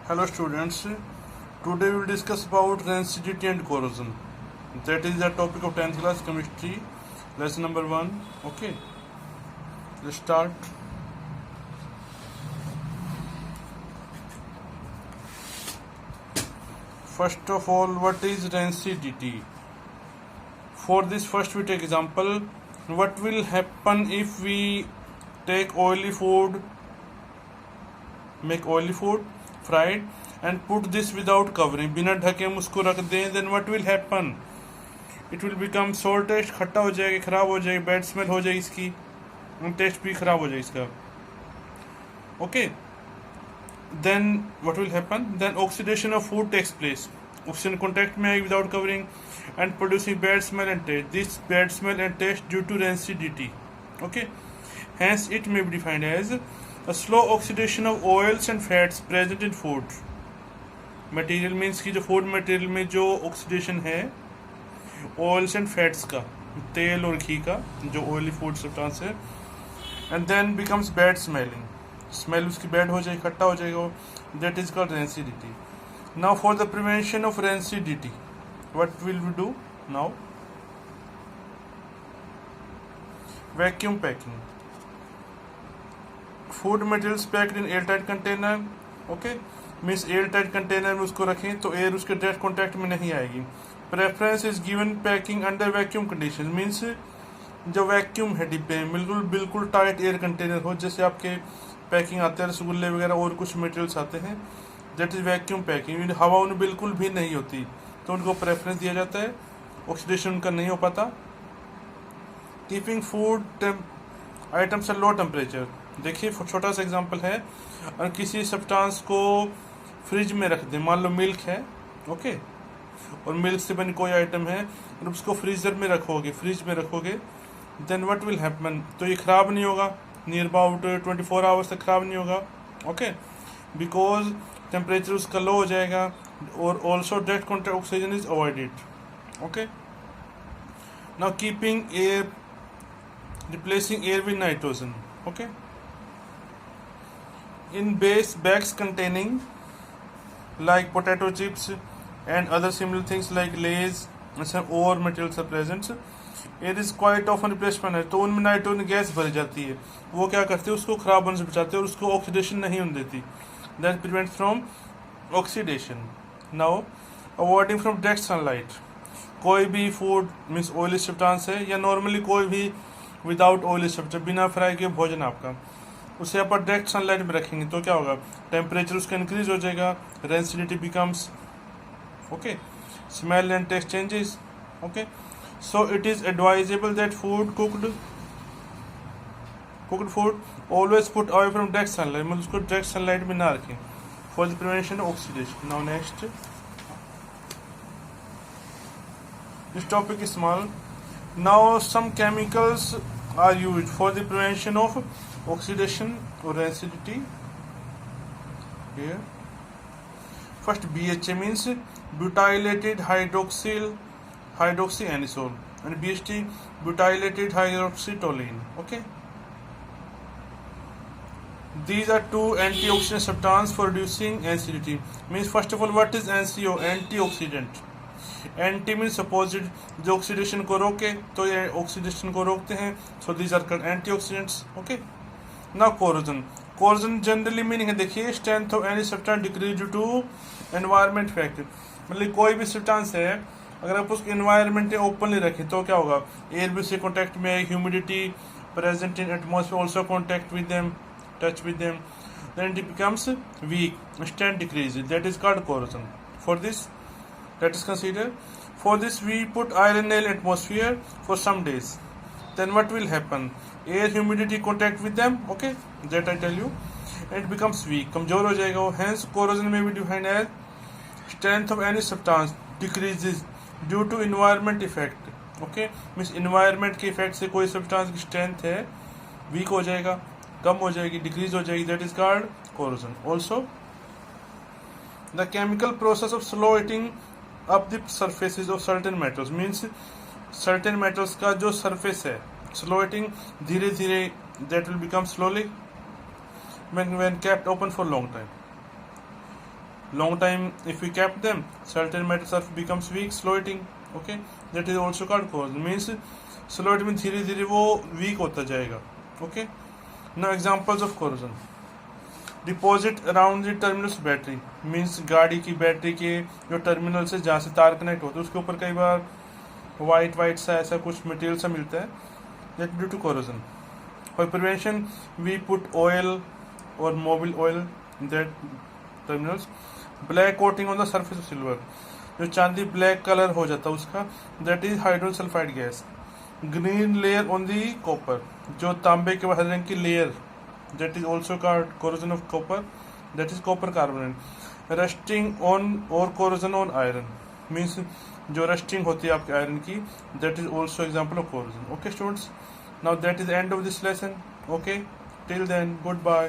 Hello students, today we will discuss about rancidity and corrosion. That is the topic of 10th class chemistry, lesson number 1. Okay, let's start. First of all, what is rancidity? For this, first we take example. What will happen if we take oily food, make oily food, fried, and put this without covering, बिना ढके हम उसको रख दें, then what will happen? It will become sour taste, खट्टा हो जाएगा, खराब हो जाएगी, bad smell हो जाएगी इसकी, टेस्ट भी खराब हो जाएगी इसका. Okay, then what will happen? Then oxidation of food takes place. Oxygen contact में आएगी without covering and producing bad smell and taste. This bad smell and taste due to rancidity. Okay, hence it may be defined as a slow oxidation of oils and fats present in food. Material means कि जो food material में जो oxidation है oils and fats का, तेल और घी का, जो oily food substance है, and then becomes bad smelling. Smell उसकी bad हो जाएगी, खट्टा हो जाएगा, that is called rancidity. Now for the prevention of rancidity, what will we do now? Vacuum packing. Food materials packed in air tight container. Okay, means air tight container में उसको रखें तो एयर उसके डायरेक्ट कॉन्टैक्ट में नहीं आएगी. Preference is given packing under vacuum condition. Means जो vacuum है डिब्बे में बिल्कुल टाइट एयर कंटेनर हो, जैसे आपके पैकिंग आते हैं रसगुल्ले वगैरह और कुछ मटेरियल्स आते हैं, दैट इज वैक्यूम पैकिंग. हवा उनमें बिल्कुल भी नहीं होती तो उनको प्रेफरेंस दिया जाता है, ऑक्सीडेशन उनका नहीं हो पाता. Keeping food items at low temperature. देखिए छोटा सा एग्जांपल है, और किसी सब्सटेंस को फ्रिज में रख दें, मान लो मिल्क है, ओके, और मिल्क से बनी कोई आइटम है और उसको फ्रीजर में रखोगे, फ्रिज में रखोगे, देन व्हाट विल हैपन? तो ये ख़राब नहीं होगा, नियर अबाउट 24 आवर्स तक ख़राब नहीं होगा. ओके, बिकॉज टेम्परेचर उसका लो हो जाएगा और also direct contact oxygen is avoided. Okay, now keeping air, replacing air with nitrogen. Okay, in bags containing like potato chips and other similar things like Lay's and some ore materials are present, it is quite often replacement है, तो उनमें nitrogen gas भरी जाती है. वो क्या करती है, उसको खराब होने से बचाते हैं और उसको ऑक्सीडेशन नहीं होने देती. That prevent from oxidation. Now avoiding from direct sunlight. कोई भी फूड मीन्स ऑयली सब्सटेंस है या नॉर्मली कोई भी विदाउट ऑयली सब्सटेंस, बिना फ्राई के भोजन आपका, उसे आप डायरेक्ट सनलाइट में रखेंगे तो क्या होगा? टेम्परेचर उसका इंक्रीज हो जाएगा, rancidity becomes, okay, smell and taste changes. Okay, so it is advisable that food cooked food always put away from direct sunlight, मतलब उसको डायरेक्ट सनलाइट में ना रखें for the prevention of oxidation. Now next, this topic is small. Now some chemicals are used for the prevention of oxidation or rancidity. Here, first BHA means butylated hydroxyanisole, and BHT butylated hydroxytoluene. Okay, these are two antioxidant substances for reducing acidity. Means first of all, what is NCO? Antioxidant. Anti means opposite, जो oxidation को रोके, तो ये oxidation को रोकते हैं, so these are called antioxidants. Okay, now corrosion. Corrosion generally meaning है, देखिए, strength of any substance decrease due to environment factor. मतलब कोई भी सब्सटेंस है, अगर आप उसको एनवायरमेंट में ओपनली रखें तो क्या होगा? एयर भी से कॉन्टैक्ट में, humidity present in atmosphere also contact with them, touch with them, then it becomes weak, strength decrease, that is called corrosion. For this, that is considered. For this we put iron nail atmosphere for some days, then what will happen? Air humidity contact with them, okay, that I tell you, and it becomes weak, कमजोर हो जाएगा वो. Hence corrosion may be defined as strength of any substance decreases due to environment effect. Okay, means environment के effect से कोई substance की strength है, weak हो जाएगा, कम हो जाएगी, decrease हो जाएगी, that is called corrosion. Also, the chemical process of slow heating up the surfaces of certain metals means certain metals का जो surface है, slow heating, धीरे धीरे that will become slowly when kept open for long time. long time if we kept them, certain metal surface becomes weak, slow eating. Okay, that is also called corrosion. Means slow eating में धीरे धीरे वो weak होता जाएगा. Okay, now examples of corrosion. Deposit around the terminals battery, means गाड़ी की battery के जो टर्मिनल से जहाँ से तार कनेक्ट होता है उसके ऊपर कई बार वाइट सा ऐसा कुछ मटेरियल सा मिलता है, that due to corrosion. For prevention we put oil और Mobil oil in that terminals. Black coating on the surface of silver, जो चांदी ब्लैक कलर हो जाता है उसका, that is hydrogen sulphide gas. Green layer on the copper, जो तांबे के हरे रंग की लेयर, that is also called corrosion of copper, that is copper carbonate. Rusting on or corrosion on iron, means जो rusting होती है आपके आयरन की, that is also example of corrosion. Okay students, now that is the end of this lesson. Okay, till then, goodbye.